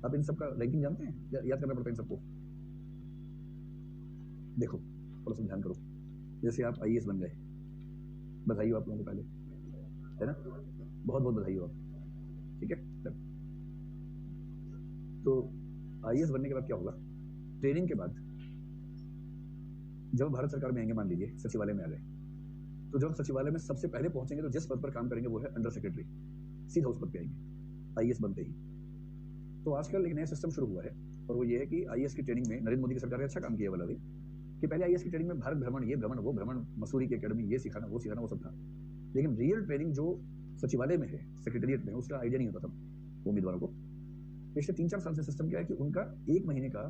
आप इन सबका रैंकिंग जानते हैं या याद करना पड़ता है इन सबको? देखो थोड़ा सा ध्यान करो, जैसे आप आईएएस बन गए, बधाई हो आप लोगों को पहले, है ना? बहुत बहुत बधाई हो आप, ठीक है। तो आईएएस बनने के बाद क्या होगा? ट्रेनिंग के बाद जब भारत सरकार में आएंगे, मान लीजिए सचिवालय में आ गए, तो जब सचिवालय में सबसे पहले पहुंचेंगे तो जिस पद पर काम करेंगे वो है अंडर सेक्रेटरी, सीधा उस पद पे आएंगे आईएएस बनते ही। तो आजकल एक नया सिस्टम शुरू हुआ है और वो ये है कि आईएएस की ट्रेनिंग में नरेंद्र मोदी की सरकार ने अच्छा काम किया वाला भी, कि पहले आईएएस की ट्रेनिंग में भारत भ्रमण, ये भ्रमण वो भ्रमण, मसूरी की एकेडमी, ये सिखाना वो सिखाना, वो सब था। लेकिन रियल ट्रेनिंग जो सचिवालय में है, सेक्रेटरिएट में, उसका आइडिया नहीं होता था उम्मीदवारों को। पिछले 3-4 साल से सिस्टम क्या है कि उनका 1 महीने का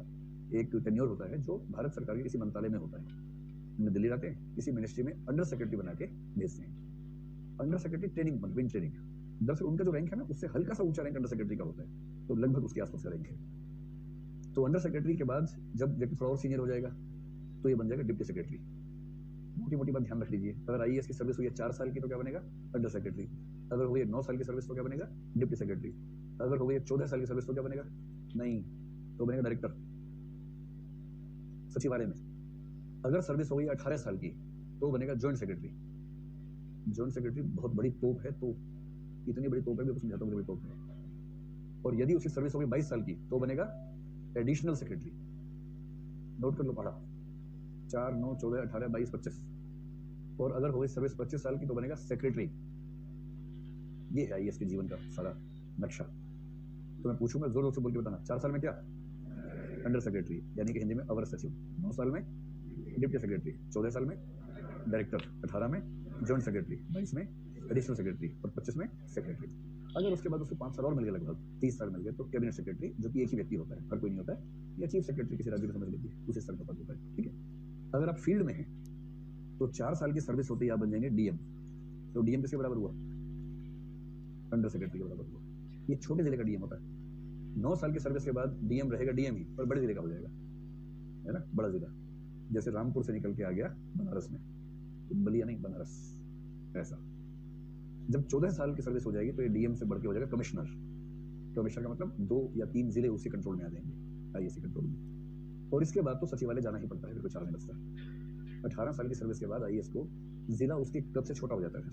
एक टेन्योर होता है जो भारत सरकार के किसी मंत्रालय में होता है। उन्हें दिल्ली लाते हैं, किसी मिनिस्ट्री में अंडर सेक्रेटरी बना के भेजते हैं। Under secretary training, wing training, दरअसल उनका जो रैंक है ना उससे हल्का सा ऊंचा रैंक अंडर सेक्रेटरी का होता है, तो लगभग उसके आसपास का रैंक है। तो अंडर सेक्रेटरी के बाद जब व्यक्ति थोड़ा और सीनियर हो जाएगा तो ये बन जाएगा डिप्टी सेक्रेटरी। मोटी मोटी बात ध्यान रख लीजिए, अगर आईएएस की सर्विस हुई है 4 साल की तो क्या बनेगा? Under secretary. अगर हुई है 9 साल की सर्विस तो क्या बनेगा? Deputy secretary. अगर हुई है 14 साल की सर्विस तो क्या बनेगा? नहीं, तो बनेगा डायरेक्टर सचिवालय में। अगर सर्विस हो गई 18 साल की तो बनेगा ज्वाइंट सेक्रेटरी। ज्वाइंट सेक्रेटरी बहुत बड़ी तोप है, तो इतनी बड़ी तोप है कि समझाता हूँ, बड़ी तोप है। और यदि उसकी सर्विस हो गई 22 साल की तो बनेगा एडिशनल सेक्रेटरी। नोट कर लो, पढ़ा 4, 9, 14, 18, 22, 25। और अगर हो गई सर्विस 25 साल की तो बनेगा सेक्रेटरी। ये है आईएएस के जीवन का सारा नक्शा। तो मैं पूछूंगा, जोर जोर से बोल के बताना, 4 साल में क्या? अंडर सेक्रेटरी, यानी कि हिंदी में अवर सचिव। 9 साल में डिप्टी सेक्रेटरी, 14 साल में डायरेक्टर, 18 में ज्वाइंट सेक्रेटरी, 22 में एडिशनल सेक्रेटरी और 25 में सेक्रेटरी। अगर उसके बाद उसको 5 साल और मिल गए, लगभग 30 साल मिल गए, तो कैबिनेट सेक्रेटरी, जो कि एक ही व्यक्ति होता है, हर कोई नहीं होता है, या चीफ सेक्रेटरी किसी राज्य में समझ लीजिए, उसी स्तर का पद होता है, ठीक है। अगर आप फील्ड में हैं तो 4 साल की सर्विस होते ही आप बन जाएंगे डीएम। तो डीएम किसके बराबर हुआ? अंडर सेक्रेटरी के बराबर हुआ। ये छोटे जिले का डीएम होता है। 9 साल की सर्विस के बाद डीएम रहेगा डीएम ही, पर बड़े जिले का हो जाएगा, है ना, बड़ा जिला। जैसे रामपुर से निकल के आ गया बनारस में, बलिया नहीं, बनारस, ऐसा। जब 14 साल की सर्विस हो जाएगी तो ये डीएम से बढ़ के हो जाएगा कमिश्नर। कमिश्नर का मतलब 2 या 3 जिले उसी कंट्रोल में आ जाएंगे, आईएएस कंट्रोल में। और इसके बाद तो सचिवालय जाना ही पड़ता है, फिर कुछ नहीं बचता। 18 साल की सर्विस के बाद आईएएस को जिला उसके कब से छोटा हो जाता है,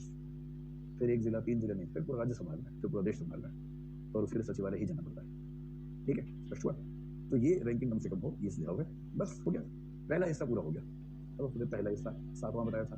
फिर 1 जिला, 3 जिले नहीं, फिर पूरा राज्य संभालना है, फिर पूरा देश संभालना है, और उसके लिए सचिवालय ही जाना पड़ता है, ठीक है, स्पष्ट हुआ? तो ये रैंकिंग कम से कम हो, ये सुझाव है, बस हो गया, पहला हिस्सा पूरा हो गया। अब पहला हिस्सा 7वां बताया था।